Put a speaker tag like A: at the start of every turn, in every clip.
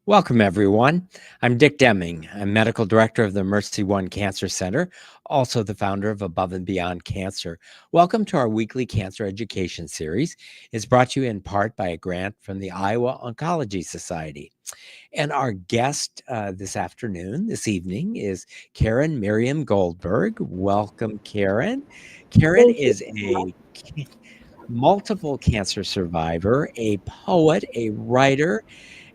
A: Welcome, everyone. I'm Dick Deming. I'm Medical Director of the Mercy One Cancer Center, also the founder of Above and Beyond Cancer. Welcome to our weekly cancer education series. It's brought to you in part by a grant from the Iowa Oncology Society. And our guest this evening, is Caryn Mirriam-Goldberg. Welcome, Caryn. Caryn
B: Thank you
A: is
B: so much.
A: a multiple cancer survivor, a poet, a writer,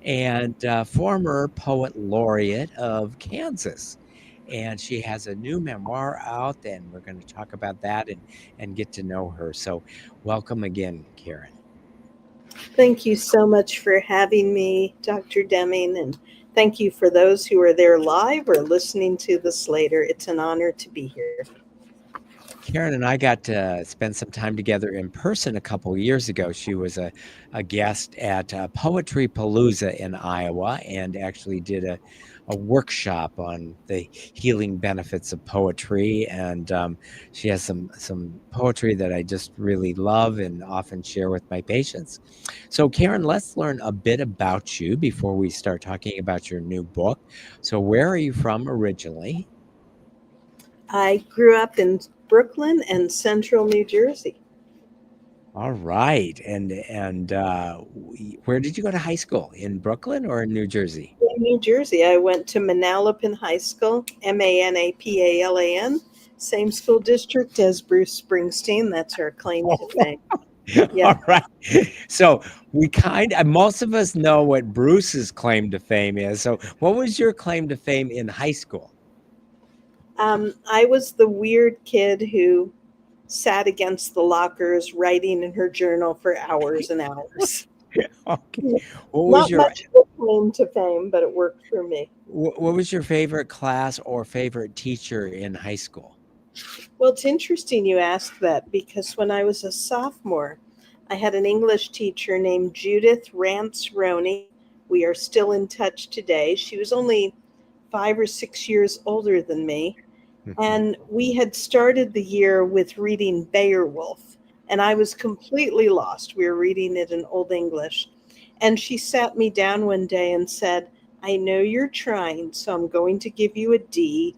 A: and former poet laureate of Kansas. And she has a new memoir out, and we're going to talk about that and get to know her. So, welcome again, Caryn.
B: Thank you so much for having me, Dr. Deming, and thank you for those who are there live or listening to this later. It's an honor to be here.
A: Caryn and I got to spend some time together in person a couple of years ago. She was a guest at Poetry Palooza in Iowa and actually did a workshop on the healing benefits of poetry. And she has some poetry that I just really love and often share with my patients. So, Caryn, let's learn a bit about you before we start talking about your new book. So, where are you from originally?
B: I grew up in Brooklyn and central New Jersey.
A: All right. Where did you go to high school? In Brooklyn or in New Jersey?
B: In New Jersey, I went to Manalapan High School, Manapalan, same school district as Bruce Springsteen. That's our claim to fame.
A: All
B: Yep.
A: right. So most of us know what Bruce's claim to fame is. So what was your claim to fame in high school?
B: I was the weird kid who sat against the lockers writing in her journal for hours and hours.
A: Okay. What was
B: Not
A: your
B: much of a claim to fame, but it worked for me.
A: what was your favorite class or favorite teacher in high school?
B: Well, it's interesting you ask that because when I was a sophomore, I had an English teacher named Judith Rance Roney. We are still in touch today. She was only 5 or 6 years older than me.
A: Mhm.
B: And we had started the year with reading Beowulf, and I was completely lost. We were reading it in Old English. And she sat me down one day and said, I know you're trying, so I'm going to give you a D.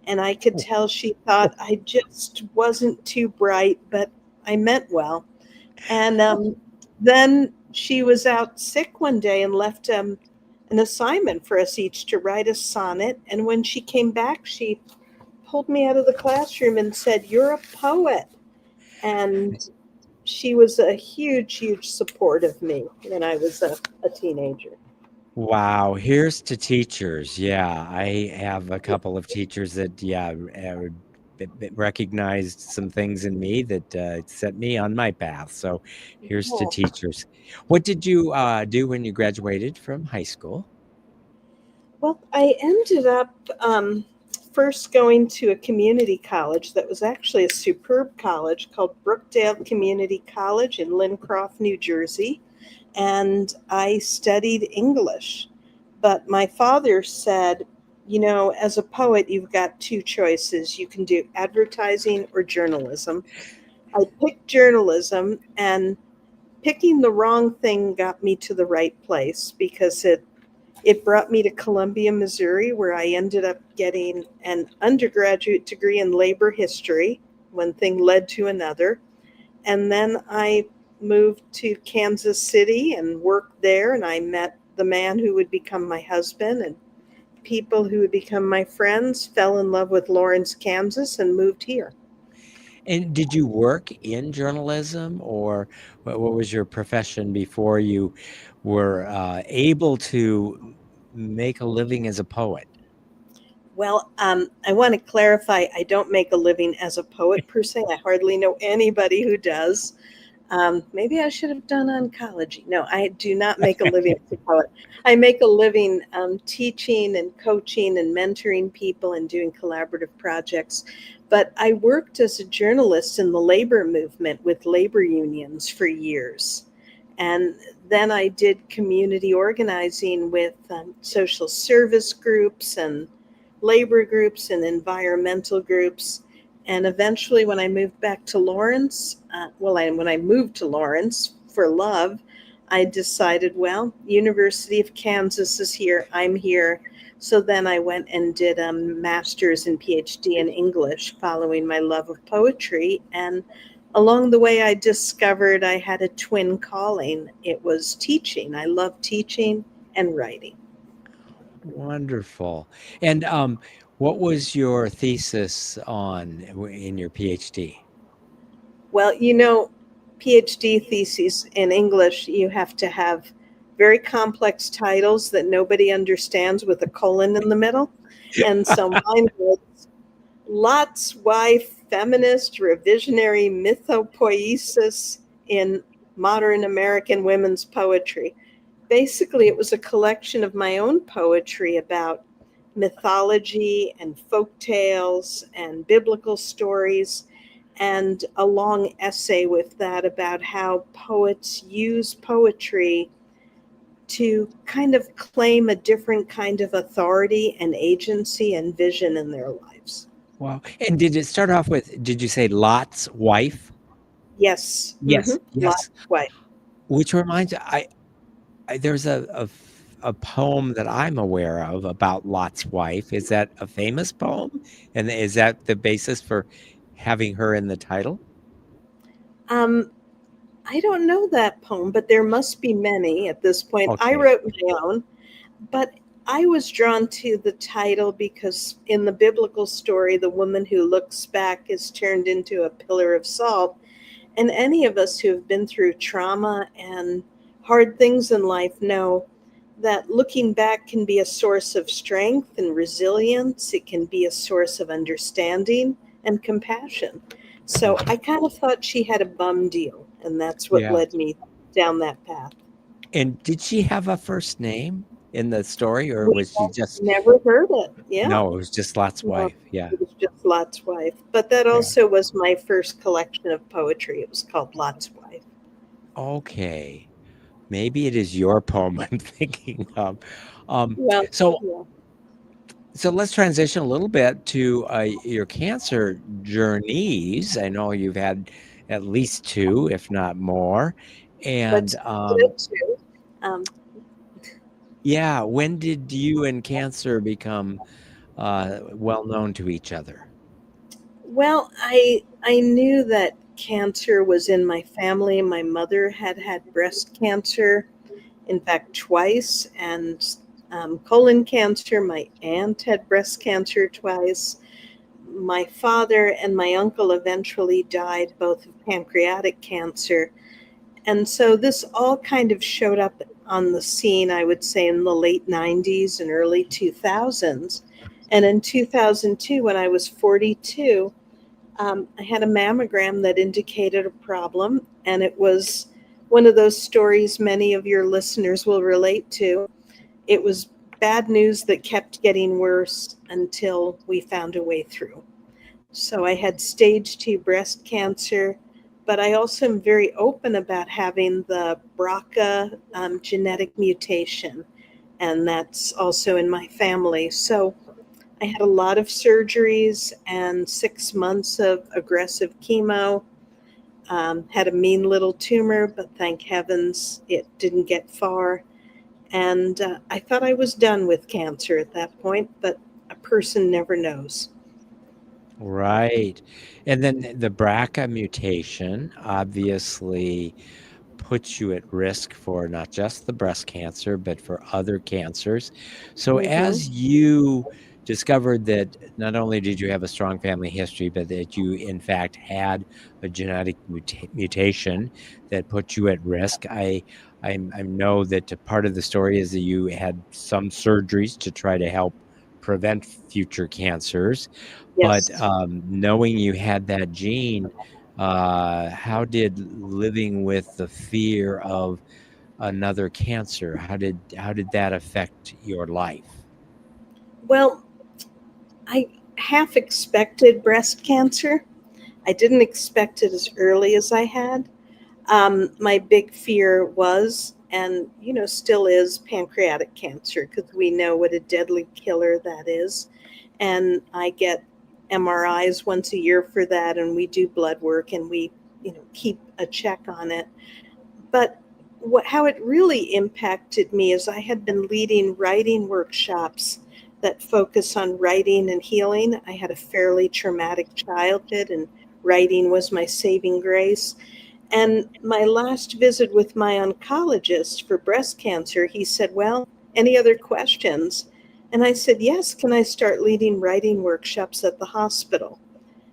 B: And I could tell she thought I just wasn't too bright, but I meant well. And then she was out sick one day and left an assignment for us each to write a sonnet. And when she came back, she pulled me out of the classroom and said, You're a poet. And she was a huge, huge support of me when I was a teenager.
A: Wow, here's to teachers. Yeah, I have a couple of teachers that, recognized some things in me that set me on my path. So here's to
B: Oh.
A: teachers. What did you do when you graduated from high school?
B: Well, I ended up first going to a community college that was actually a superb college called Brookdale Community College in Lincroft, New Jersey. And I studied English. But my father said, as a poet, you've got two choices. You can do advertising or journalism. I picked journalism, and picking the wrong thing got me to the right place because it brought me to Columbia, Missouri, where I ended up getting an undergraduate degree in labor history. One thing led to another. And then I moved to Kansas City and worked there, and I met the man who would become my husband and people who would become my friends, fell in love with Lawrence, Kansas, and moved here.
A: And did you work in journalism, or what was your profession before you were able to make a living as a poet?
B: Well, I want to clarify I don't make a living as a poet per se. I hardly know anybody who does. Maybe I should have done oncology. No, I do not make a living as a poet. I make a living teaching and coaching and mentoring people and doing collaborative projects. But I worked as a journalist in the labor movement with labor unions for years. And then I did community organizing with social service groups and labor groups and environmental groups. And eventually, when I moved back to Lawrence, when I moved to Lawrence for love, I decided, well, University of Kansas is here, I'm here. So then I went and did a master's and PhD in English following my love of poetry. And along the way, I discovered I had a twin calling. It was teaching. I love teaching and writing.
A: Wonderful. And what was your thesis on in your PhD?
B: Well, PhD theses in English, you have to have very complex titles that nobody understands with a colon in the middle. And so mine was Lot's Wife, Feminist Revisionary Mythopoesis in Modern American Women's Poetry. Basically, it was a collection of my own poetry about mythology and folk tales and biblical stories, and a long essay with that about how poets use poetry to kind of claim a different kind of authority and agency and vision in their lives.
A: Wow. And did it start off with, did you say Lot's wife?
B: Yes,
A: Yes,
B: Lot's
A: yes.
B: Wife.
A: Which reminds there's a poem that I'm aware of about Lot's wife. Is that a famous poem? And is that the basis for having her in the title?
B: Um, I don't know that poem, but there must be many at this point. I
A: Okay.
B: wrote my own, but I was drawn to the title because in the biblical story, the woman who looks back is turned into a pillar of salt. And any of us who have been through trauma and hard things in life know that looking back can be a source of strength and resilience. It can be a source of understanding and compassion. So I kind of thought she had a bum deal, and that's what
A: Yeah.
B: led me down that path.
A: And did she have a first name in the story, or
B: We
A: was she just,
B: never heard it. Yeah.
A: no, it was just Lot's
B: No,
A: wife. Yeah.
B: it was just Lot's Wife. But that
A: Yeah.
B: also was my first collection of poetry. It was called Lot's Wife.
A: Okay. Maybe it is your poem I'm thinking of. Um,
B: Well,
A: so
B: yeah.
A: so let's transition a little bit to your cancer journeys. I know you've had at least two, if not more. And
B: Let's put it to. Um,
A: yeah, when did you and cancer become well known to each other?
B: well, I knew that cancer was in my family. My mother had had breast cancer, in fact, twice, and colon cancer. My aunt had breast cancer twice. My father and my uncle eventually died both of pancreatic cancer. And so this all kind of showed up on the scene, I would say, in the late 90s and early 2000s. And in 2002, when I was 42, I had a mammogram that indicated a problem. And it was one of those stories many of your listeners will relate to. It was bad news that kept getting worse until we found a way through. So I had stage 2 breast cancer, but I also am very open about having the BRCA genetic mutation, and that's also in my family. So I had a lot of surgeries and 6 months of aggressive chemo. Had a mean little tumor, but thank heavens it didn't get far. And I thought I was done with cancer at that point, but a person never knows.
A: Right. And then the BRCA mutation obviously puts you at risk for not just the breast cancer, but for other cancers. So,
B: Hmm.
A: as you discovered that not only did you have a strong family history, but that you, in fact, had a genetic mutation that put you at risk, I know that a part of the story is that you had some surgeries to try to help prevent future cancers. But
B: Yes.
A: knowing you had that gene, how did living with the fear of another cancer, how did that affect your life?
B: Well, I half expected breast cancer. I didn't expect it as early as I had. My big fear was, and still is, pancreatic cancer because we know what a deadly killer that is. And I get MRIs once a year for that, and we do blood work, and we, keep a check on it. But how it really impacted me is I had been leading writing workshops that focus on writing and healing. I had a fairly traumatic childhood, and writing was my saving grace. And my last visit with my oncologist for breast cancer, he said, "Well, any other questions?" And I said, "Yes, can I start leading writing workshops at the hospital?"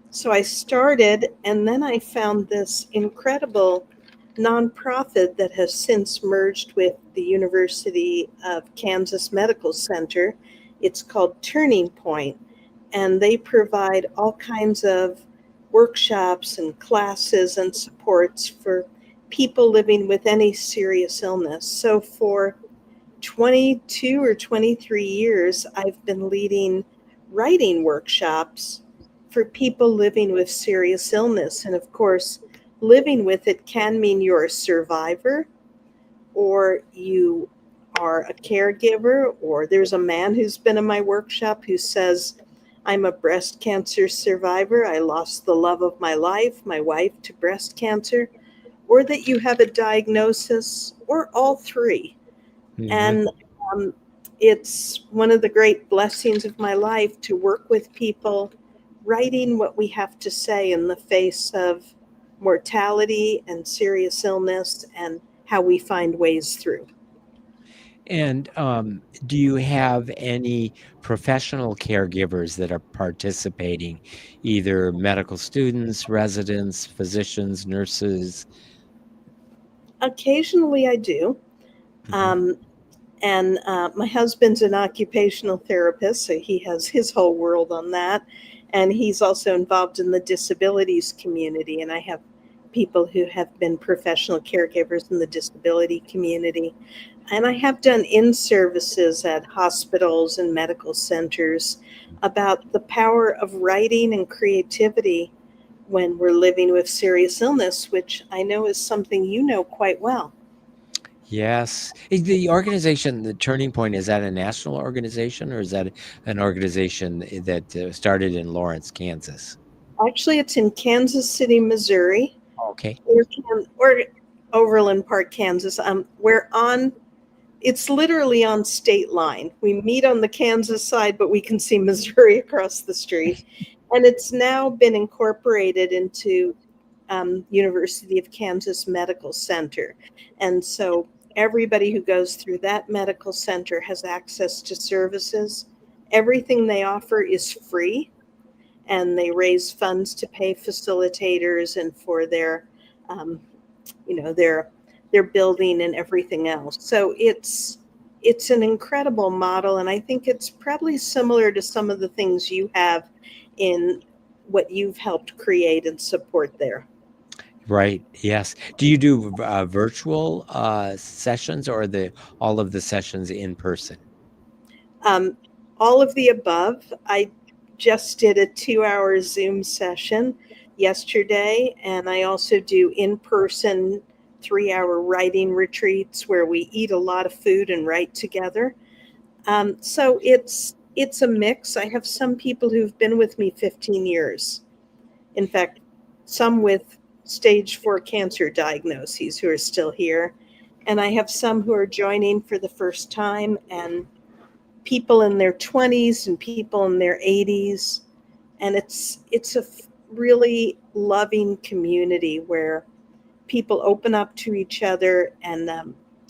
B: So I started, and then I found this incredible nonprofit that has since merged with the University of Kansas Medical Center. It's called Turning Point, and they provide all kinds of workshops and classes and supports for people living with any serious illness. So for 22 or 23 years, I've been leading writing workshops for people living with serious illness. And of course, living with it can mean you're a survivor, or you are a caregiver, or there's a man who's been in my workshop who says, "I'm a breast cancer survivor. I lost the love of my life, my wife, to breast cancer," or that you have a diagnosis, or all three.
A: Hmm.
B: And um, it's one of the great blessings of my life to work with people writing what we have to say in the face of mortality and serious illness, and how we find ways through.
A: And do you have any professional caregivers that are participating, either medical students, residents, physicians, nurses?
B: Occasionally I do.
A: Hmm.
B: Um, and my husband's an occupational therapist, so he has his whole world on that. And he's also involved in the disabilities community. And I have people who have been professional caregivers in the disability community. And I have done in services at hospitals and medical centers about the power of writing and creativity when we're living with serious illness, which I know is something you know quite well.
A: Yes. Is the organization, the Turning Point, is that a national organization or is that an organization that started in Lawrence, Kansas?
B: Actually, it's in Kansas City, Missouri,
A: Okay.
B: or Overland Park, Kansas. We're on. It's literally on state line. We meet on the Kansas side, but we can see Missouri across the street. And it's now been incorporated into University of Kansas Medical Center. And so everybody who goes through that medical center has access to services. Everything they offer is free, and they raise funds to pay facilitators and for their, um, their building and everything else. So it's an incredible model, and I think it's probably similar to some of the things you have in what you've helped create and support there.
A: Right. Yes. Do you do virtual sessions or the all of the sessions in person?
B: Um, all of the above. I just did a 2 hour Zoom session yesterday, and I also do in person 3 hour writing retreats where we eat a lot of food and write together. So it's a mix. I have some people who've been with me 15 years. In fact, some with stage 4 cancer diagnoses who are still here. And I have some who are joining for the first time, and people in their 20s and people in their 80s. And it's a really loving community where people open up to each other. And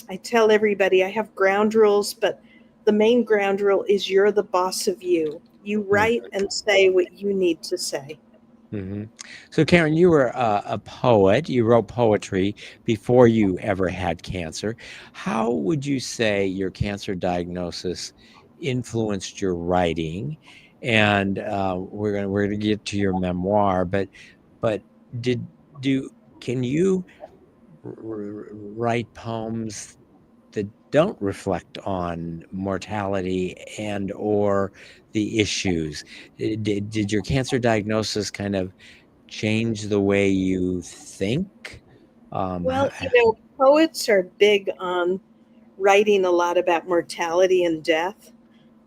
B: I tell everybody I have ground rules, but the main ground rule is you're the boss of you. You write and say what you need to say.
A: Hmm. So, Caryn, you were a poet. You wrote poetry before you ever had cancer. How would you say your cancer diagnosis influenced your writing? And we're gonna get to your memoir, but did do can you write poems that don't reflect on mortality and or the issues? Did your cancer diagnosis kind of change the way you think?
B: Well, poets are big on writing a lot about mortality and death.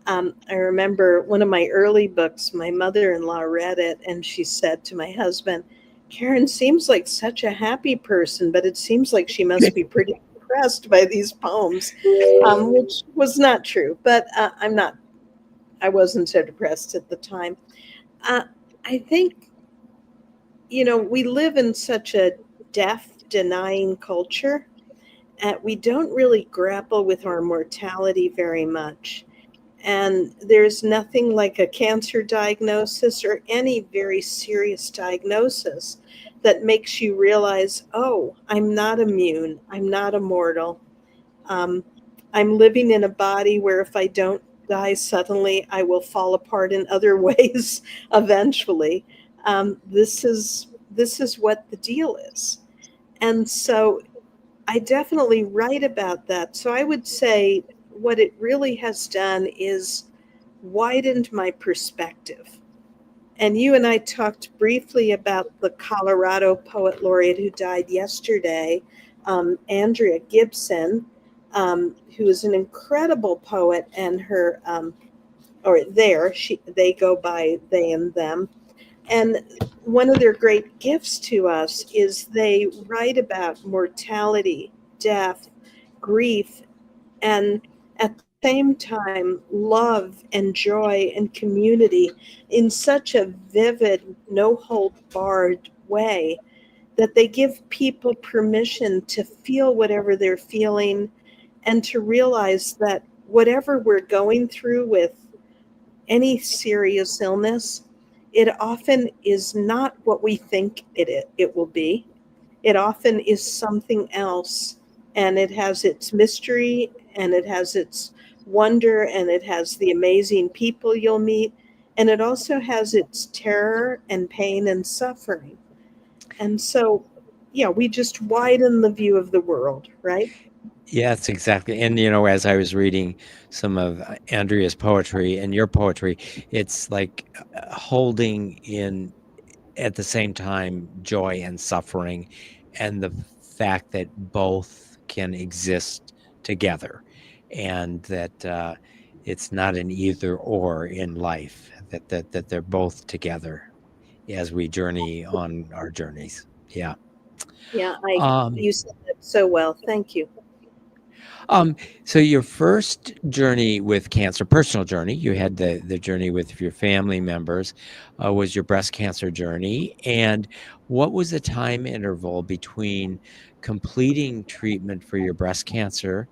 B: I remember one of my early books, my mother in law read it, and she said to my husband, "Caryn seems like such a happy person, but it seems like she must be pretty depressed by these poems, which was not true. But I wasn't so depressed at the time. Uh, I think, we live in such a death denying culture. We don't really grapple with our mortality very much. And there's nothing like a cancer diagnosis or any very serious diagnosis that makes you realize, oh, I'm not immune. I'm not immortal. Um, I'm living in a body where if I don't die suddenly, I will fall apart in other ways eventually. This is what the deal is. And so I definitely write about that. So I would say what it really has done is widened my perspective. And you and I talked briefly about the Colorado poet laureate who died yesterday, Andrea Gibson, who is an incredible poet, and her, or there, they go by they and them. And one of their great gifts to us is they write about mortality, death, grief, and at the same time, love and joy and community in such a vivid, no hold barred way that they give people permission to feel whatever they're feeling and to realize that whatever we're going through with any serious illness, it often is not what we think it will be. It often is something else, and it has its mystery, and it has its wonder, and it has the amazing people you'll meet, and it also has its terror and pain and suffering. And so, yeah, we just widen the view of the world, right?
A: Yes, exactly. And as I was reading some of Andrea's poetry and your poetry, it's like holding in at the same time joy and suffering, and the fact that both can exist together, and that it's not an either or in life, that they're both together as we journey on our journeys. Yeah.
B: Yeah,
A: Um,
B: you said that so well. Thank you.
A: Um, so your first journey with cancer, personal journey, you had the journey with your family members, was your breast cancer journey. And what was the time interval between completing treatment for your breast cancer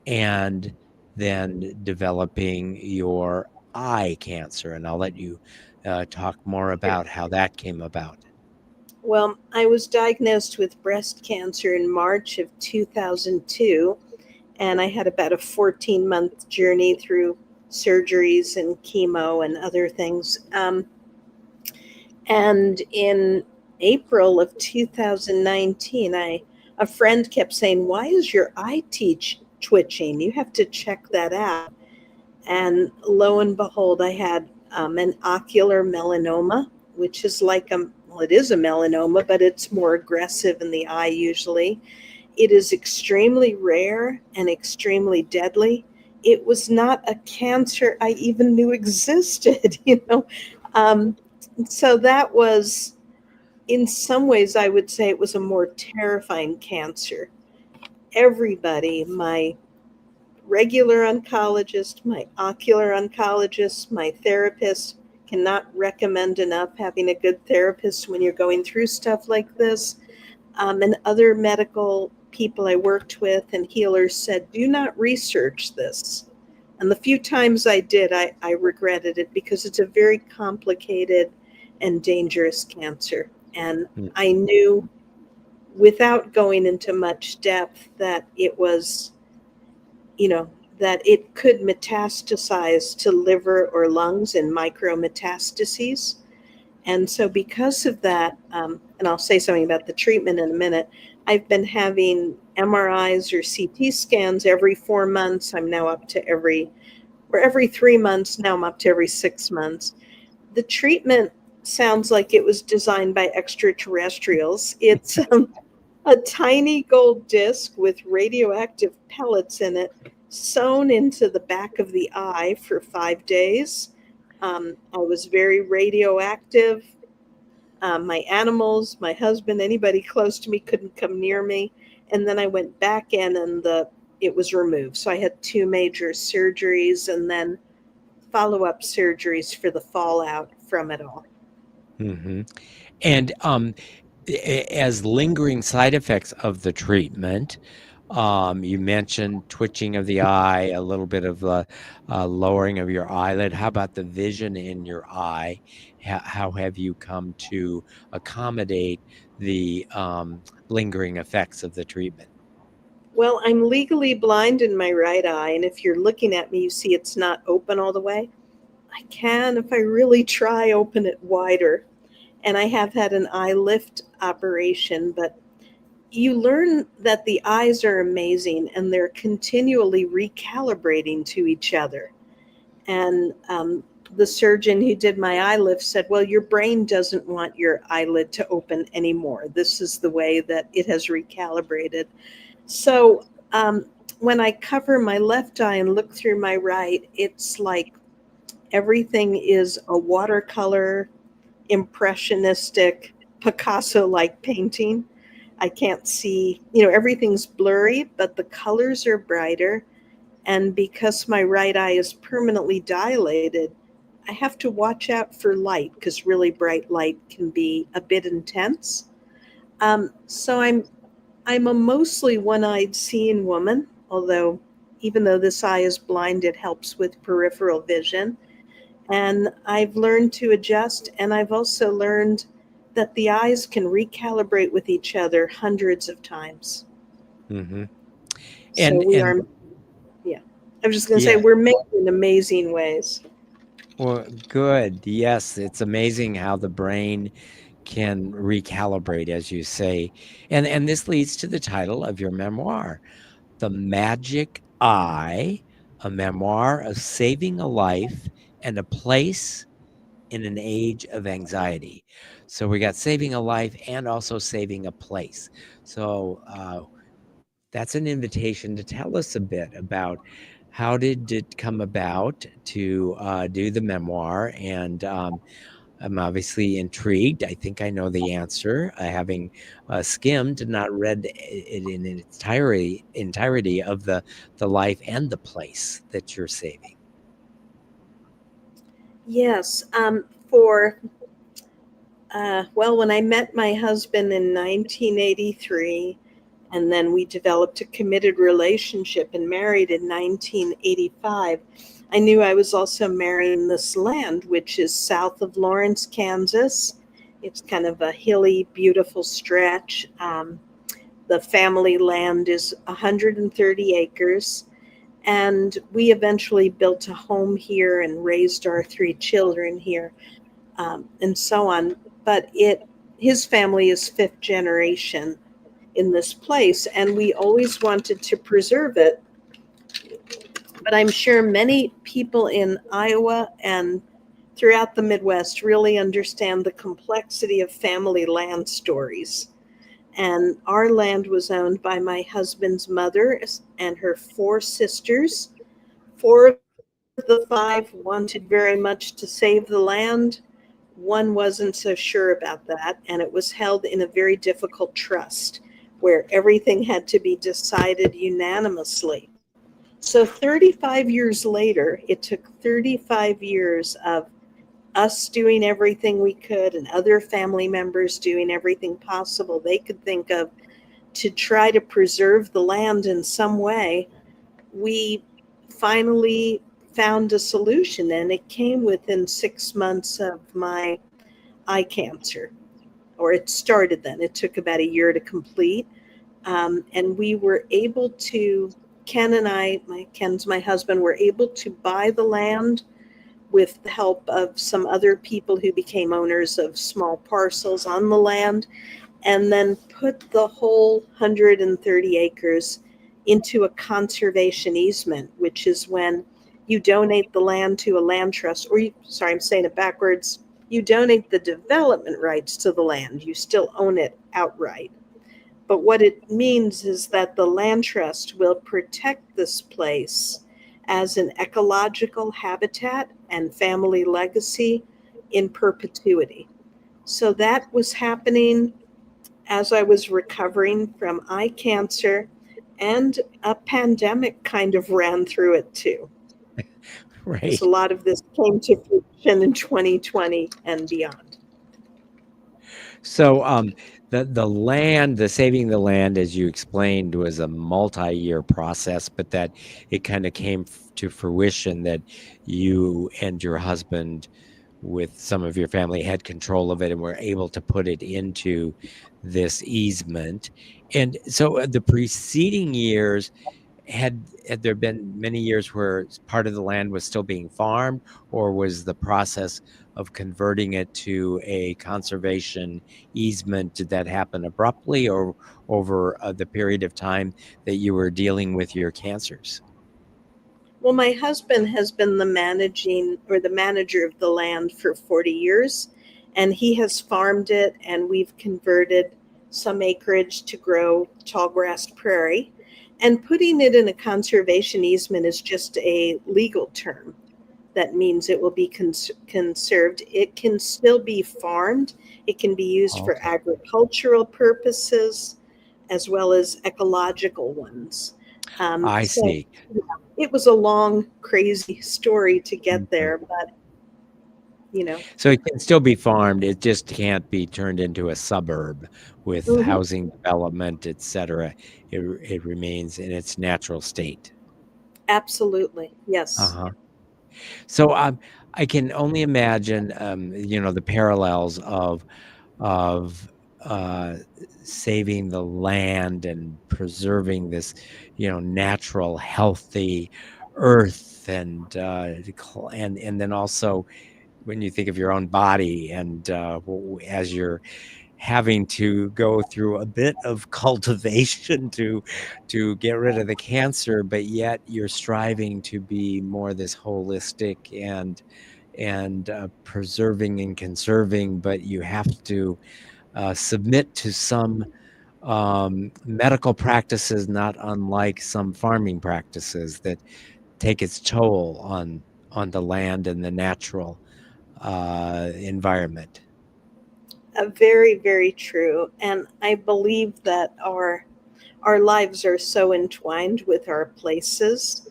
A: and then developing your eye cancer? And I'll let you talk more about how that came about.
B: Well, I was diagnosed with breast cancer in March of 2002, and I had about a 14-month journey through surgeries and chemo and other things. And in April of 2019, a friend kept saying, "Why is your eye twitching? You have to check that out." And lo and behold, I had an ocular melanoma, which is well, it is a melanoma, but it's more aggressive in the eye usually. It is extremely rare and extremely deadly. It was not a cancer I even knew existed. Um, so that was, in some ways, I would say it was a more terrifying cancer. Everybody, my regular oncologist, my ocular oncologist, my therapist, cannot recommend enough having a good therapist when you're going through stuff like this. And other medical people I worked with and healers said, do not research this. And the few times I did, I regretted it because it's a very complicated and dangerous cancer. And
A: Mm.
B: I knew without going into much depth that it was, that it could metastasize to liver or lungs in micrometastases. And so, because of that, and I'll say something about the treatment in a minute, I've been having MRIs or CT scans every 4 months. I'm now up to every 3 months. Now I'm up to every 6 months. The treatment sounds like it was designed by extraterrestrials. It's a tiny gold disc with radioactive pellets in it sewn into the back of the eye for 5 days. I was very radioactive. My animals, my husband, anybody close to me couldn't come near me. and then I went back in and it was removed. So I had two major surgeries and then follow-up surgeries for the fallout from it all.
A: Hmm. And as lingering side effects of the treatment, you mentioned twitching of the eye, a little bit of lowering of your eyelid. How about the vision in your eye? How have you come to accommodate the lingering effects of the treatment?
B: Well, I'm legally blind in my right eye, and if you're looking at me, you see it's not open all the way. I can, if I really try, open it wider. And I have had an eye lift operation, but you learn that the eyes are amazing and they're continually recalibrating to each other. And the surgeon who did my eye lift said, well, your brain doesn't want your eyelid to open anymore. This is the way that it has recalibrated. So when I cover my left eye and look through my right, it's like everything is a watercolor, impressionistic, Picasso-like painting. I can't see, everything's blurry, but the colors are brighter. And because my right eye is permanently dilated, I have to watch out for light because really bright light can be a bit intense. So I'm a mostly one-eyed seeing woman, although even though this eye is blind, it helps with peripheral vision. And I've learned to adjust, and I've also learned that the eyes can recalibrate with each other hundreds of times.
A: Hmm.
B: So we
A: And
B: are, yeah. I was just going to say,
A: yeah,
B: we're made in amazing ways.
A: well, good. Yes, it's amazing how the brain can recalibrate, as you say. And this leads to the title of your memoir, The Magic Eye, a memoir of saving a life and a place in an age of anxiety. So we got saving a life and also saving a place. So that's an invitation to tell us a bit about how did it come about to do the memoir. And I'm obviously intrigued. I think I know the answer, having skimmed and not read it in its entirety of the life and the place that you're saving.
B: Yes. For well, when I met my husband in 1983, and then we developed a committed relationship and married in 1985, I knew I was also marrying this land, which is south of Lawrence, Kansas. It's kind of a hilly, beautiful stretch. The family land is 130 acres. And we eventually built a home here and raised our three children here, and so on. But his family is fifth generation in this place, and we always wanted to preserve it. But I'm sure many people in Iowa and throughout the Midwest really understand the complexity of family land stories. And our land was owned by my husband's mother and her four sisters. Four of the five wanted very much to save the land. One wasn't so sure about that, and it was held in a very difficult trust where everything had to be decided unanimously. So 35 years later, it took 35 years of us doing everything we could and other family members doing everything possible they could think of to try to preserve the land in some way. We finally found a solution, and it came within 6 months of my eye cancer, or it started then. It took about a year to complete. And we were able to, Ken and I, Ken's my husband, were able to buy the land with the help of some other people who became owners of small parcels on the land, and then put the whole 130 acres into a conservation easement, which is when you donate the land to a land trust, or sorry, I'm saying it backwards. You donate the development rights to the land. You still own it outright. But what it means is that the land trust will protect this place as an ecological habitat and family legacy in perpetuity. So that was happening as I was recovering from eye cancer, and a pandemic kind of ran through it too, because a
A: Right.
B: lot of this came to fruition in 2020 and beyond.
A: So the saving the land, as you explained, was a multi-year process, but that it kind of came to fruition that you and your husband, with some of your family, had control of it and were able to put it into this easement. And so the preceding years, had there been many years where part of the land was still being farmed, or was the process of converting it to a conservation easement, did that happen abruptly or over the period of time that you were dealing with your cancers?
B: Well, my husband has been the manager of the land for 40 years, and he has farmed it, and we've converted some acreage to grow tallgrass prairie. And putting it in a conservation easement is just a legal term. That means it will be conserved. It can still be farmed. It can be used for
A: Okay.
B: agricultural purposes as well as ecological ones.
A: I
B: So
A: see.
B: it was a long, crazy story to get
A: Mhm.
B: there, but you know.
A: So it can still be farmed, it just can't be turned into a suburb with
B: Mhm.
A: housing development, et cetera. It remains in its natural state.
B: Absolutely. Yes.
A: Uh-huh. So I can only imagine, the parallels of uh, saving the land and preserving this, natural, healthy earth, and then also when you think of your own body, and as you're having to go through a bit of cultivation to get rid of the cancer, but yet you're striving to be more this holistic and preserving and conserving, but you have to submit to some medical practices, not unlike some farming practices that take its toll on the land and the natural environment.
B: Very, very true. And I believe that our lives are so entwined with our places.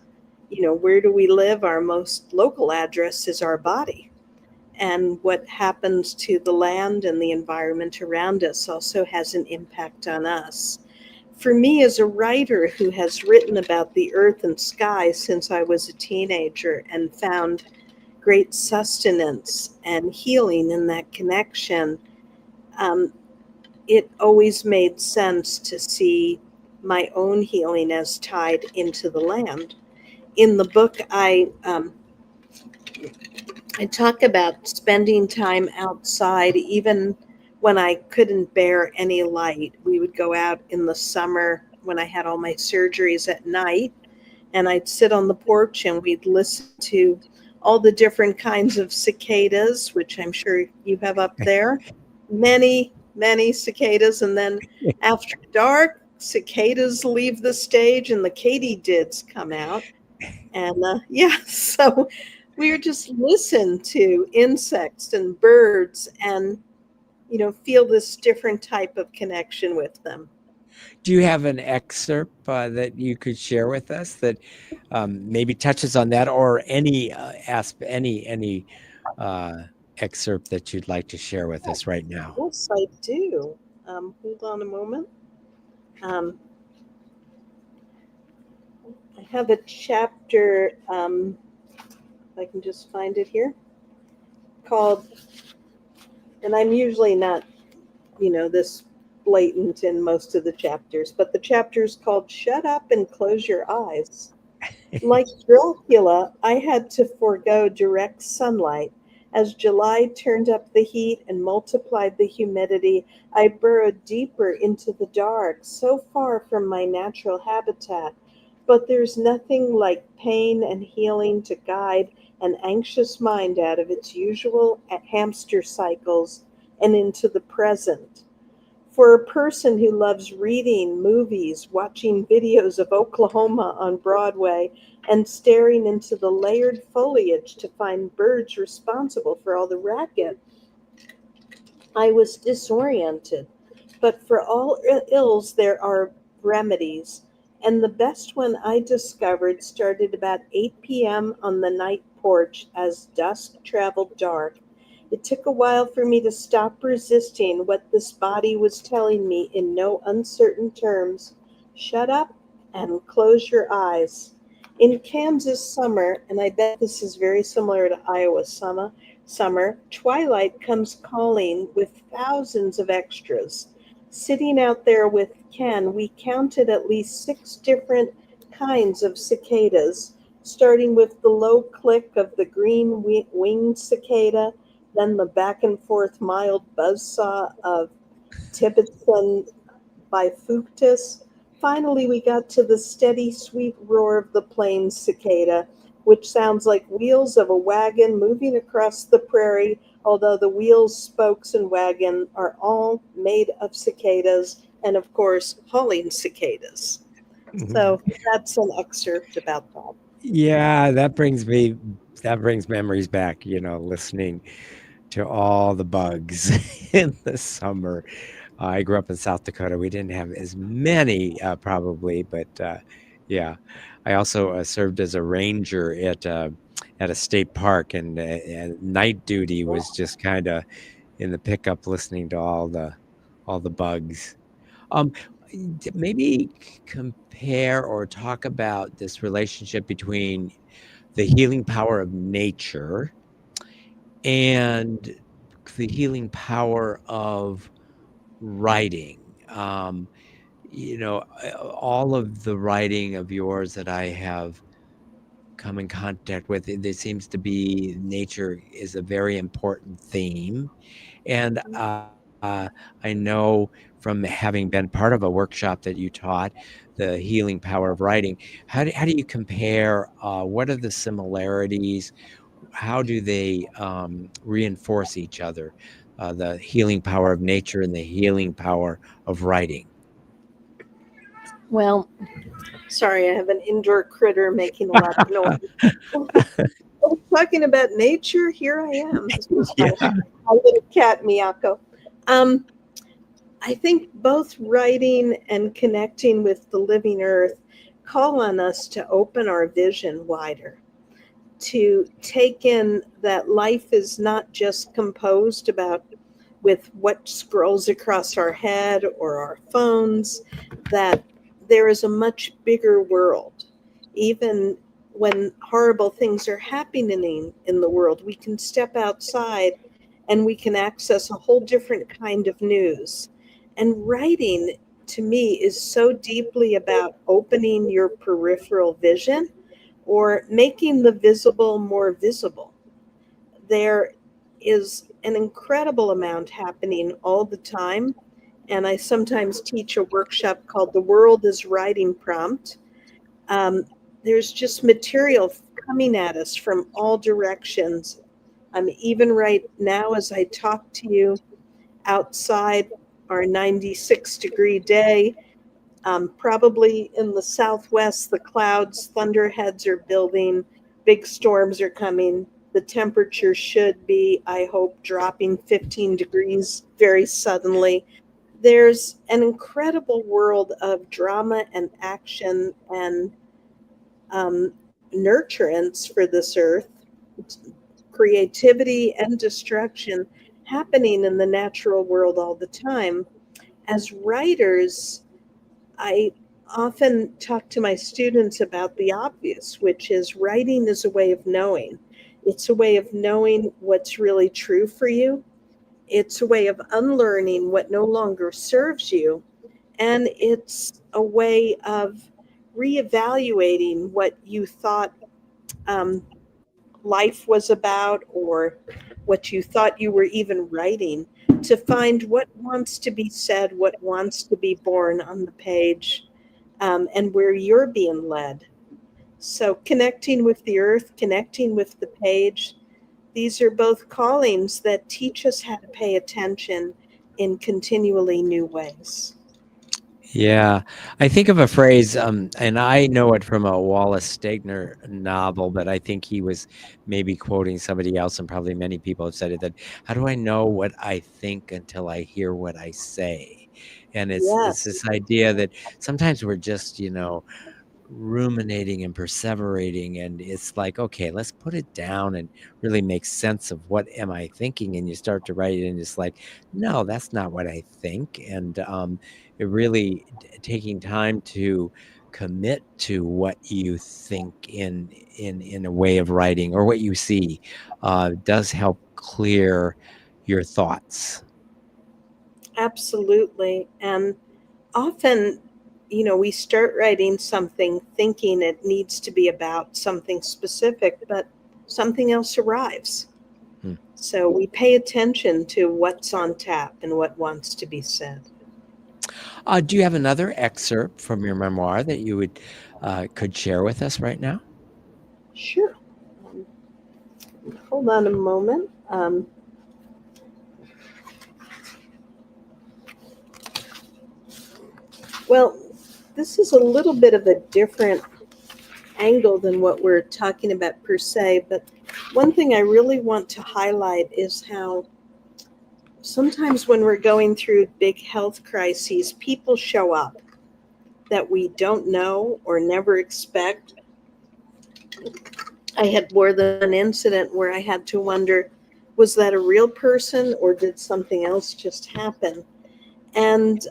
B: Where do we live? Our most local address is our body. And what happens to the land and the environment around us also has an impact on us. For me, as a writer who has written about the earth and sky since I was a teenager and found great sustenance and healing in that connection, um, it always made sense to see my own healing as tied into the land. In the book, I talk about spending time outside, even when I couldn't bear any light. We would go out in the summer when I had all my surgeries at night, and I'd sit on the porch and we'd listen to all the different kinds of cicadas, which I'm sure you have up there. Many, many cicadas. And then after dark, cicadas leave the stage and the katydids come out. And yeah, so we would just listen to insects and birds and, feel this different type of connection with them.
A: Do you have an excerpt that you could share with us that maybe touches on that, or any uh, excerpt that you'd like to share with us right now?
B: Yes, I do. Hold on a moment. Um, I have a chapter, if I can just find it here, called, and I'm usually not, this blatant in most of the chapters, but the chapter is called Shut Up and Close Your Eyes. Like Dracula, I had to forego direct sunlight. As July turned up the heat and multiplied the humidity, I burrowed deeper into the dark, so far from my natural habitat. But there's nothing like pain and healing to guide an anxious mind out of its usual hamster cycles and into the present. For a person who loves reading, movies, watching videos of Oklahoma on Broadway, and staring into the layered foliage to find birds responsible for all the racket, I was disoriented. But for all ills, there are remedies. And the best one I discovered started about 8 p.m. on the night porch as dusk traveled dark. It took a while for me to stop resisting what this body was telling me in no uncertain terms. Shut up and close your eyes. In Kansas summer, and I bet this is very similar to Iowa summer, twilight comes calling with thousands of extras. Sitting out there with Ken, we counted at least 6 different kinds of cicadas, starting with the low click of the green winged cicada, then the back and forth mild buzzsaw of Tibetan bifeuctus. Finally, we got to the steady, sweet roar of the plains cicada, which sounds like wheels of a wagon moving across the prairie, although the wheels, spokes, and wagon are all made of cicadas and, of course, hauling cicadas. So that's an excerpt about that.
A: Yeah, that brings memories back, listening to all the bugs in the summer. I grew up in South Dakota. We didn't have as many, probably, but yeah. I also served as a ranger at a state park, and night duty was just kind of in the pickup, listening to all the bugs. Um, Maybe compare or talk about this relationship between the healing power of nature and the healing power of writing. All of the writing of yours that I have come in contact with, there seems to be nature is a very important theme. And I know from having been part of a workshop that you taught, the healing power of writing, how do you compare? What are the similarities? How do they reinforce each other? The healing power of nature and the healing power of writing.
B: Well, sorry, I have an indoor critter making a lot of noise. Oh, talking about nature, here I am. This is
A: Yeah.
B: my little cat, Miyako. Um, I think both writing and connecting with the living earth call on us to open our vision wider, to take in that life is not just composed about with what scrolls across our head or our phones, that there is a much bigger world. Even when horrible things are happening in the world, we can step outside and we can access a whole different kind of news. And writing, to me, is so deeply about opening your peripheral vision or making the visible more visible. There is an incredible amount happening all the time. And I sometimes teach a workshop called The World is Writing Prompt. Um, there's just material coming at us from all directions. Even right now, as I talk to you outside our 96-degree day, probably in the southwest, the clouds, thunderheads are building, big storms are coming. The temperature should be, I hope, dropping 15 degrees very suddenly. There's an incredible world of drama and action and nurturance for this earth, creativity and destruction happening in the natural world all the time. As writers, I often talk to my students about the obvious, which is writing is a way of knowing. It's a way of knowing what's really true for you. It's a way of unlearning what no longer serves you. And it's a way of reevaluating what you thought um, life was about or what you thought you were even writing, to find what wants to be said, what wants to be born on the page, and where you're being led. So, connecting with the earth, connecting with the page, these are both callings that teach us how to pay attention in continually new ways.
A: Yeah, I think of a phrase, and I know it from a Wallace Stegner novel, but I think he was maybe quoting somebody else, and probably many people have said it, that how do I know what I think until I hear what I say? And it's
B: Yes,
A: this idea that sometimes we're just, ruminating and perseverating, and it's like, okay, let's put it down and really make sense of what am I thinking, and you start to write it and it's like, no, that's not what I think. And it really taking time to commit to what you think in a way of writing, or what you see, does help clear your thoughts.
B: absolutely. And often, we start writing something thinking it needs to be about something specific, but something else arrives.
A: Hmm.
B: So we pay attention to what's on tap and what wants to be said.
A: Do you have another excerpt from your memoir that you would could share with us right now?
B: Sure. Um, Hold on a moment. Well, this is a little bit of a different angle than what we're talking about per se, but one thing I really want to highlight is how sometimes when we're going through big health crises, people show up that we don't know or never expect. I had more than an incident where I had to wonder, was that a real person or did something else just happen? And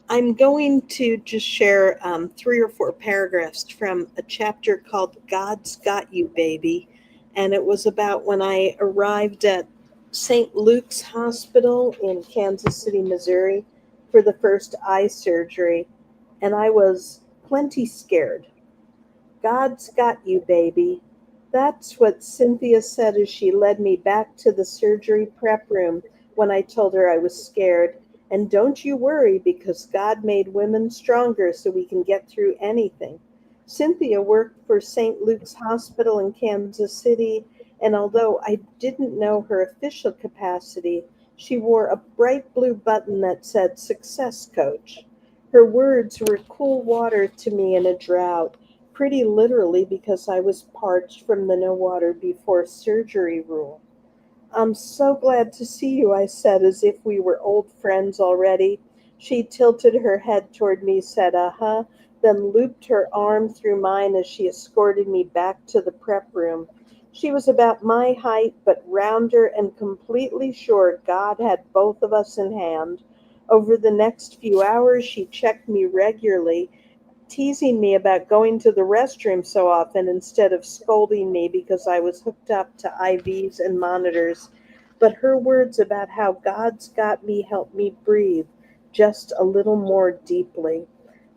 B: I'm going to just share 3 or 4 paragraphs from a chapter called God's Got You, Baby. And it was about when I arrived at St. Luke's Hospital in Kansas City, Missouri for the first eye surgery. And I was plenty scared. God's got you, baby. That's what Cynthia said as she led me back to the surgery prep room when I told her I was scared. And don't you worry, because God made women stronger so we can get through anything. Cynthia worked for St. Luke's Hospital in Kansas City, and although I didn't know her official capacity, she wore a bright blue button that said Success Coach. Her words were cool water to me in a drought, pretty literally because I was parched from the no water before surgery rule. I'm so glad to see you, I said, as if we were old friends already. She tilted her head toward me, said, uh-huh, then looped her arm through mine as she escorted me back to the prep room. She was about my height, but rounder and completely sure God had both of us in hand. Over the next few hours, she checked me regularly, teasing me about going to the restroom so often instead of scolding me because I was hooked up to IVs and monitors. But her words about how God's got me helped me breathe just a little more deeply.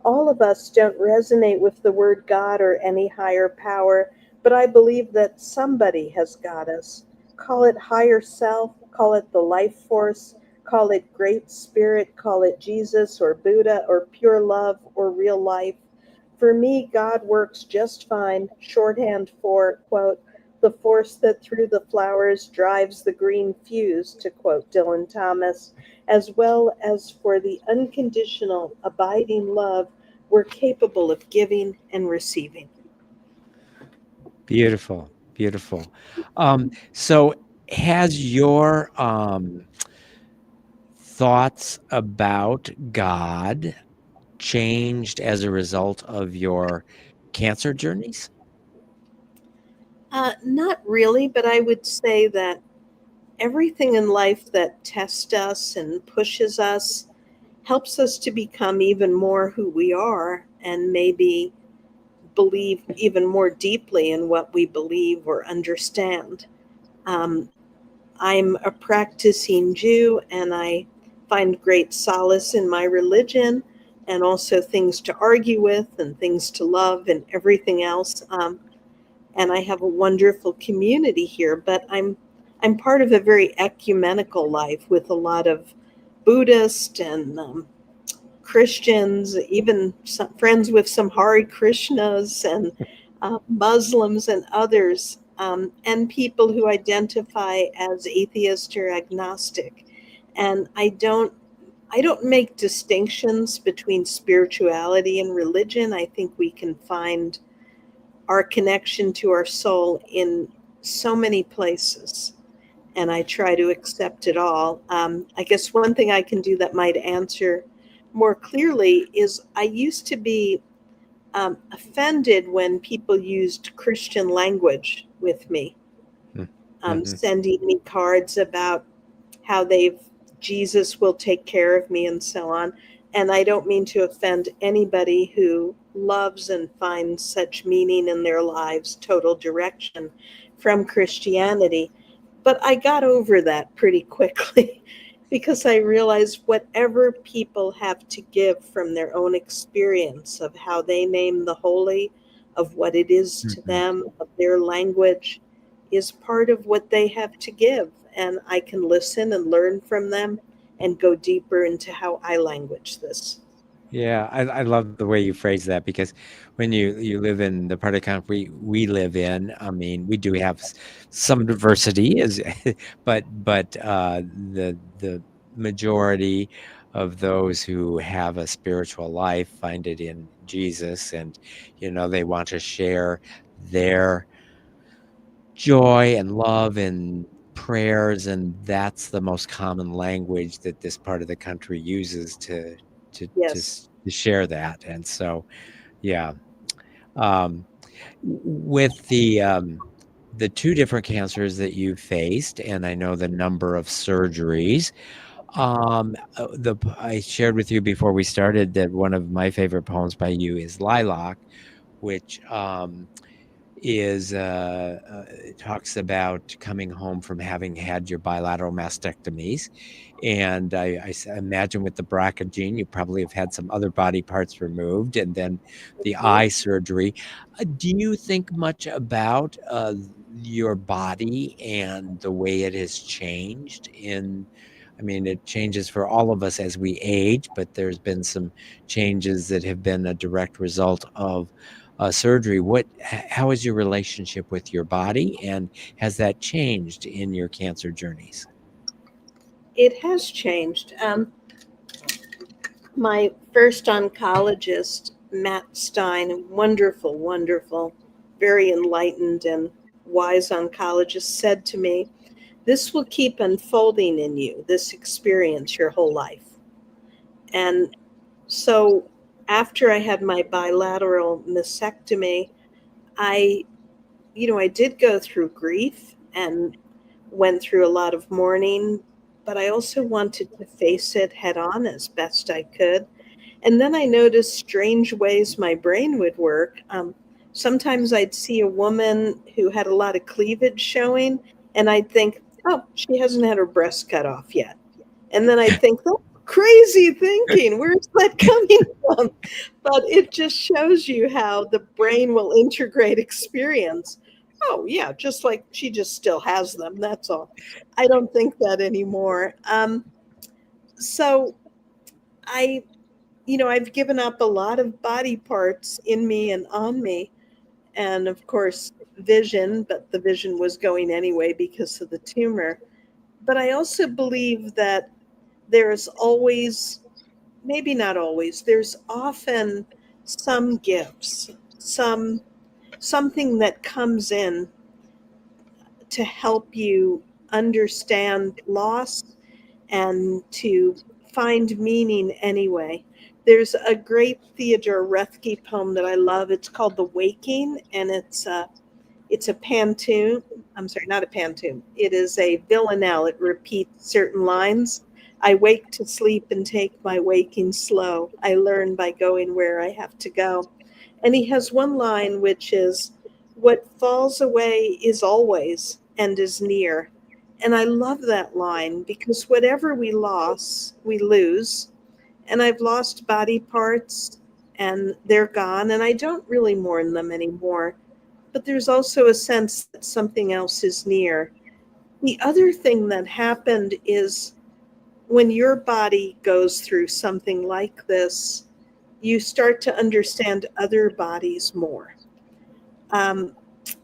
B: All of us don't resonate with the word God or any higher power, but I believe that somebody has got us. Call it higher self, call it the life force, call it Great Spirit, call it Jesus or Buddha or pure love or real life. For me, God works just fine, shorthand for, quote, the force that through the flowers drives the green fuse, to quote Dylan Thomas, as well as for the unconditional, abiding love we're capable of giving and receiving.
A: Beautiful, beautiful. So has your thoughts about God changed as a result of your cancer journeys?
B: Not really, but I would say that everything in life that tests us and pushes us helps us to become even more who we are and maybe believe even more deeply in what we believe or understand. Um, I'm a practicing Jew and I find great solace in my religion and also things to argue with and things to love and everything else. And I have a wonderful community here, but I'm part of a very ecumenical life with a lot of Buddhist and Christians, even some friends with some Hare Krishnas and Muslims and others, and people who identify as atheist or agnostic. And I don't make distinctions between spirituality and religion. I think we can find our connection to our soul in so many places. and I try to accept it all. I guess one thing I can do that might answer more clearly is I used to be offended when people used Christian language with me,
A: Mm-hmm.
B: sending me cards about how Jesus will take care of me and so on. And I don't mean to offend anybody who loves and finds such meaning in their lives, total direction from Christianity. But I got over that pretty quickly because I realized whatever people have to give from their own experience of how they name the holy, of what it is to
A: Mm-hmm.
B: them, of their language, is part of what they have to give. And I can listen and learn from them and go deeper into how I language this.
A: Yeah, I love the way you phrase that because when you live in the part of the country we live in, I mean, we do have some diversity, is, but the majority of those who have a spiritual life find it in Jesus, and they want to share their joy and love and prayers, and that's the most common language that this part of the country uses
B: Yes.
A: to share that. And so, yeah, um, with the two different cancers that you've faced, and I know the number of surgeries. I shared with you before we started that one of my favorite poems by you is Lilac, which is it talks about coming home from having had your bilateral mastectomies, and imagine with the BRCA gene you probably have had some other body parts removed, and then the eye surgery. Do you think much about your body and the way it has changed I mean, it changes for all of us as we age, but there's been some changes that have been a direct result of surgery. How is your relationship with your body, and has that changed in your cancer journeys?
B: It has changed. My first oncologist, Matt Stein, wonderful, wonderful, very enlightened and wise oncologist, said to me, "This will keep unfolding in you, this experience, your whole life." And so after I had my bilateral mastectomy, I, I did go through grief and went through a lot of mourning, but I also wanted to face it head on as best I could. And then I noticed strange ways my brain would work. Sometimes I'd see a woman who had a lot of cleavage showing, and I'd think, oh, she hasn't had her breast cut off yet. And then I'd think, that's crazy thinking. Where's that coming from? But it just shows you how the brain will integrate experience. Oh, yeah, just like she just still has them. That's all. I don't think that anymore. So I I've given up a lot of body parts in me and on me, and of course, vision, but the vision was going anyway because of the tumor. But I also believe that there's always, maybe not always, there's often some gifts, something that comes in to help you understand loss and to find meaning anyway. There's a great Theodore Roethke poem that I love. It's called "The Waking," and it's a pantoum. I'm sorry, not a pantoum. It is a villanelle. It repeats certain lines. I wake to sleep and take my waking slow. I learn by going where I have to go. And he has one line which is, "What falls away is always and is near." And I love that line because whatever we lost, we lose. And I've lost body parts and they're gone, and I don't really mourn them anymore. But there's also a sense that something else is near. The other thing that happened is when your body goes through something like this, you start to understand other bodies more. Um,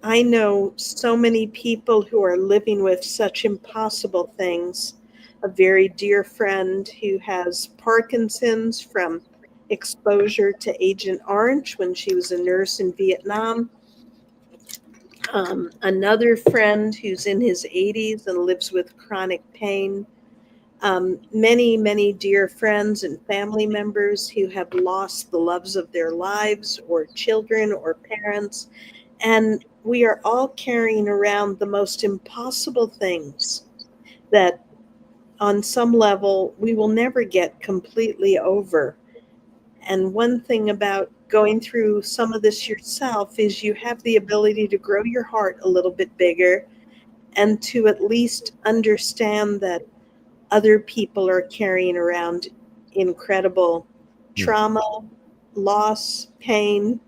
B: I know so many people who are living with such impossible things. A very dear friend who has Parkinson's from exposure to Agent Orange when she was a nurse in Vietnam. Another friend who's in his 80s and lives with chronic pain. Many, many dear friends and family members who have lost the loves of their lives, or children, or parents. And we are all carrying around the most impossible things that, on some level, we will never get completely over. And one thing about going through some of this yourself is you have the ability to grow your heart a little bit bigger, and to at least understand that other people are carrying around incredible trauma, loss, pain,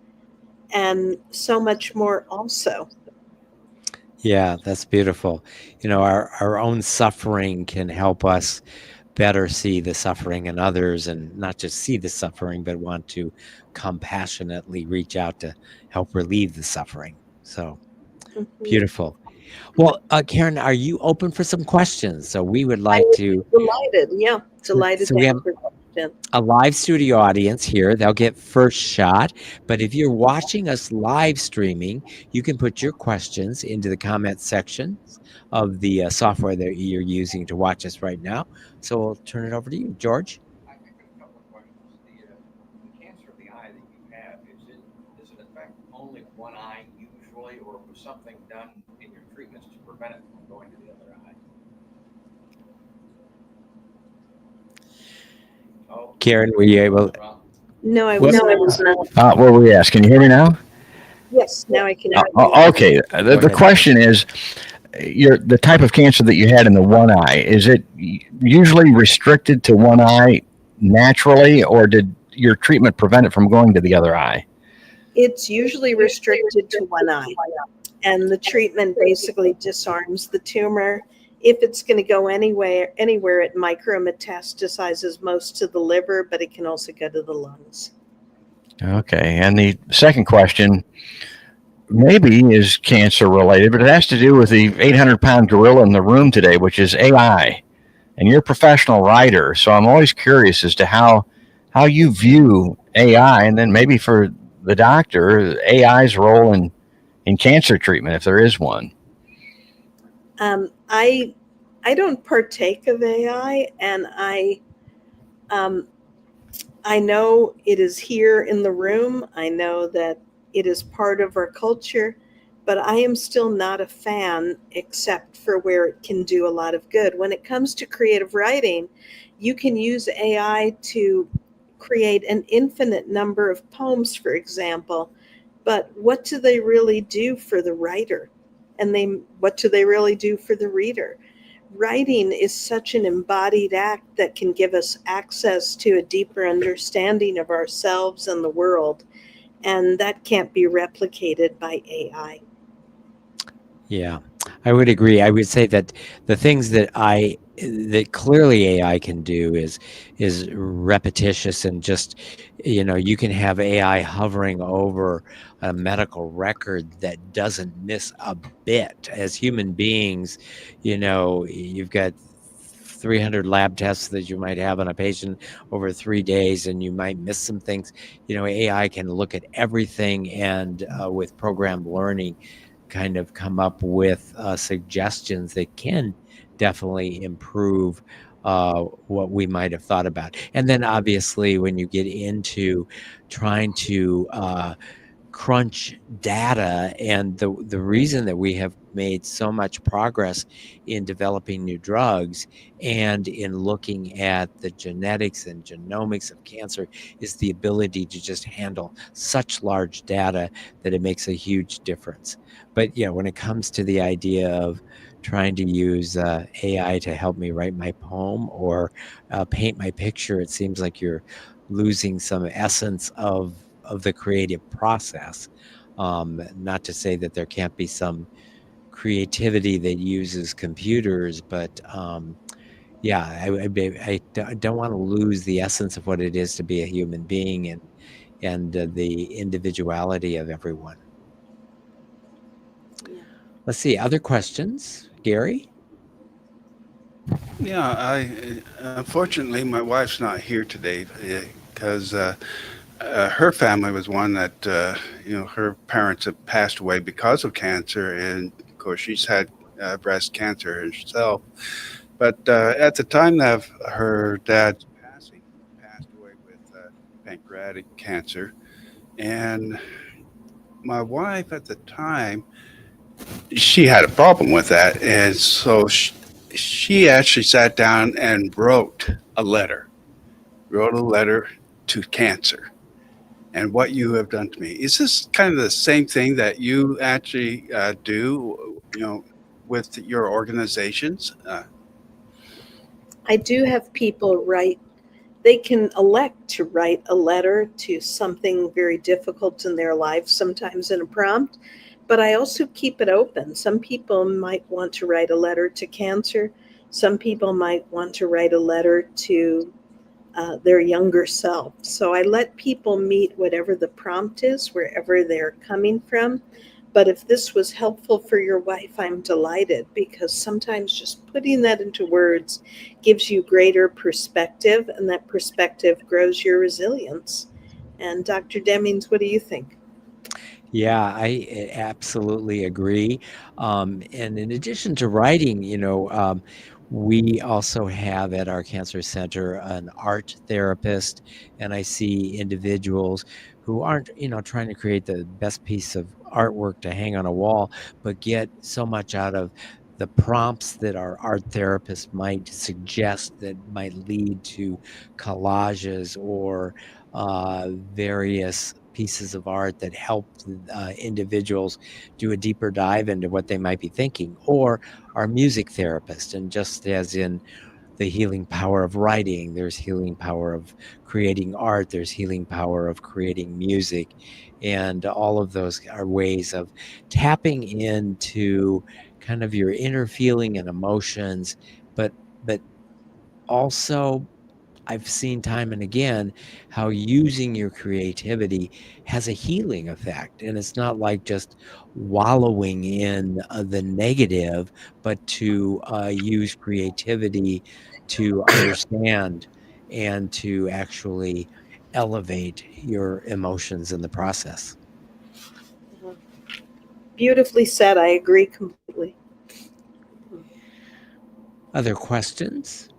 B: and so much more also.
A: Yeah, that's beautiful. Our own suffering can help us better see the suffering in others, and not just see the suffering, but want to compassionately reach out to help relieve the suffering. So
B: Mhm.
A: beautiful. Well, Caryn, are you open for some questions? So we would
B: I
A: like
B: would be
A: to.
B: delighted. Yeah, delighted
A: So
B: to
A: we have
B: answer questions.
A: a live studio audience here. They'll get first shot. But if you're watching us live streaming, you can put your questions into the comment sections of the software that you're using to watch us right now. So we'll turn it over to you, George.
C: I got a couple of questions. The cancer of the eye that you have, does it affect only one eye usually, or was something done in your treatments to prevent it from going to the other eye? Oh,
A: Caryn, were you able?
C: well,
B: No, I
A: What?
B: was
D: No, it
B: not.
D: was not. What were we asked? Can you hear me now?
B: Yes, now I can hear you.
D: Okay.
A: Go
D: The
A: ahead.
D: question is, the type of cancer that you had in the one eye, is it usually restricted to one eye naturally, or did your treatment prevent it from going to the other eye?
B: It's usually restricted to one eye, and the treatment basically disarms the tumor. If it's going to go anywhere, it micrometastasizes most to the liver, but it can also go to the lungs.
D: Okay. And the second question maybe is cancer related, but it has to do with the 800-pound gorilla in the room today, which is AI. And you're a professional writer, so I'm always curious as to how you view AI, and then maybe for the doctor, AI's role in cancer treatment, if there is one.
B: I don't partake of AI, and I know it is here in the room. I know that it is part of our culture, but I am still not a fan, except for where it can do a lot of good. When it comes to creative writing, you can use AI to create an infinite number of poems, for example, but what do they really do for the writer? And what do they really do for the reader? Writing is such an embodied act that can give us access to a deeper understanding of ourselves and the world, and that can't be replicated by AI.
A: Yeah, I would agree. I would say that the things that clearly AI can do is repetitious, and just, you can have AI hovering over a medical record that doesn't miss a bit. As human beings, you've got 300 lab tests that you might have on a patient over 3 days, and you might miss some things. AI can look at everything, and with programmed learning, kind of come up with suggestions that can definitely improve what we might have thought about. And then obviously, when you get into trying to crunch data, and the reason that we have made so much progress in developing new drugs and in looking at the genetics and genomics of cancer is the ability to just handle such large data that it makes a huge difference. But yeah, when it comes to the idea of trying to use AI to help me write my poem or paint my picture, it seems like you're losing some essence of the creative process. Not to say that there can't be some creativity that uses computers, but yeah, I don't want to lose the essence of what it is to be a human being, and the individuality of everyone.
B: Yeah.
A: Let's see, other questions, Gary?
E: Yeah, unfortunately my wife's not here today because her family was one that her parents had passed away because of cancer, and of course she's had breast cancer herself. But at the time of her dad's passing, he passed away with pancreatic cancer, and my wife at the time, she had a problem with that, and so she actually sat down and wrote a letter to cancer and what you have done to me. Is this kind of the same thing that you actually do, with your organizations?
B: I do have people write, they can elect to write a letter to something very difficult in their life, sometimes in a prompt, but I also keep it open. Some people might want to write a letter to cancer. Some people might want to write a letter to their younger self. So I let people meet whatever the prompt is, wherever they're coming from. But if this was helpful for your wife, I'm delighted, because sometimes just putting that into words gives you greater perspective, and that perspective grows your resilience. And Dr. Demings, what do you think?
A: Yeah, I absolutely agree. And in addition to writing, we also have at our cancer center an art therapist, and I see individuals who aren't, trying to create the best piece of artwork to hang on a wall, but get so much out of the prompts that our art therapist might suggest that might lead to collages or various pieces of art that help individuals do a deeper dive into what they might be thinking, or our music therapist. And just as in the healing power of writing, there's healing power of creating art, there's healing power of creating music. And all of those are ways of tapping into kind of your inner feeling and emotions, but also I've seen time and again how using your creativity has a healing effect. And it's not like just wallowing in the negative, but to use creativity to understand and to actually elevate your emotions in the process.
B: Beautifully said. I agree completely.
A: Other questions?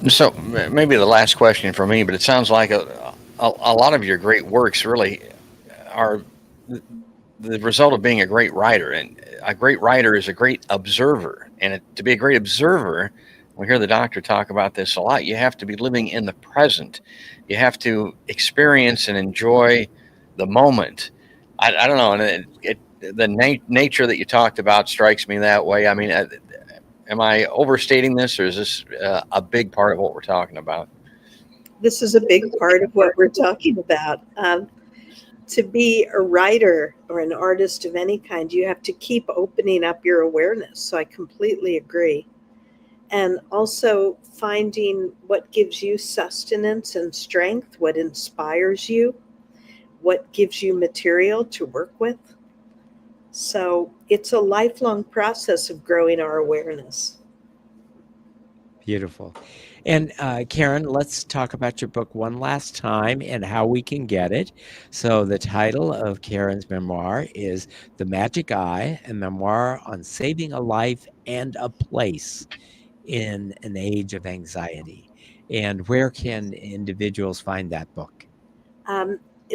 D: So maybe the last question for me, but it sounds like a lot of your great works really are the result of being a great writer. And a great writer is a great observer. And to be a great observer, we hear the doctor talk about this a lot. You have to be living in the present. You have to experience and enjoy the moment. I don't know. And the nature that you talked about strikes me that way. I mean, am I overstating this, or is this a big part of what we're talking about?
B: This is a big part of what we're talking about. To be a writer or an artist of any kind, you have to keep opening up your awareness. So I completely agree. And also finding what gives you sustenance and strength, what inspires you, what gives you material to work with. So it's a lifelong process of growing our awareness.
A: Beautiful. And Caryn, let's talk about your book one last time and how we can get it. So the title of Caryn's memoir is The Magic Eye, a memoir on saving a life and a place in an age of anxiety. And where can individuals find that book?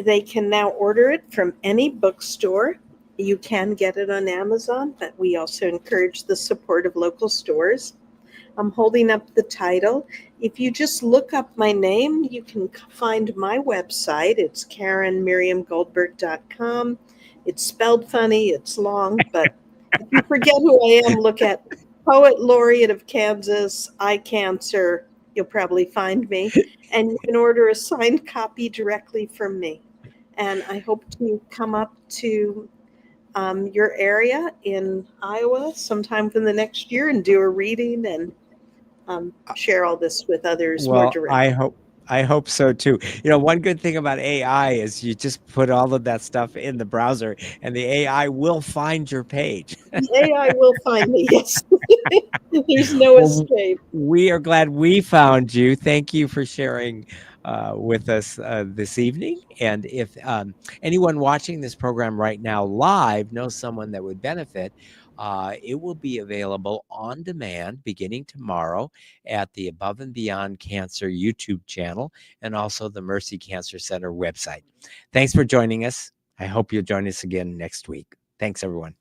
B: They can now order it from any bookstore. You can get it on Amazon, but we also encourage the support of local stores. I'm holding up the title. If you just look up my name, you can find my website. It's Mirriam-Goldberg.com. It's spelled funny, it's long, but if you forget who I am, look at Poet Laureate of Kansas, Eye Cancer. You'll probably find me. And you can order a signed copy directly from me. And I hope to come up to your area in Iowa sometime in the next year and do a reading and share all this with others more directly.
A: I hope so too. One good thing about AI is you just put all of that stuff in the browser and the AI will find your page.
B: The AI will find me, yes. There's no
A: Well,
B: escape.
A: we are glad we found you. Thank you for sharing with us this evening. And if anyone watching this program right now live knows someone that would benefit, it will be available on demand beginning tomorrow at the Above and Beyond Cancer YouTube channel and also the Mercy Cancer Center website. Thanks for joining us. I hope you'll join us again next week. Thanks, everyone.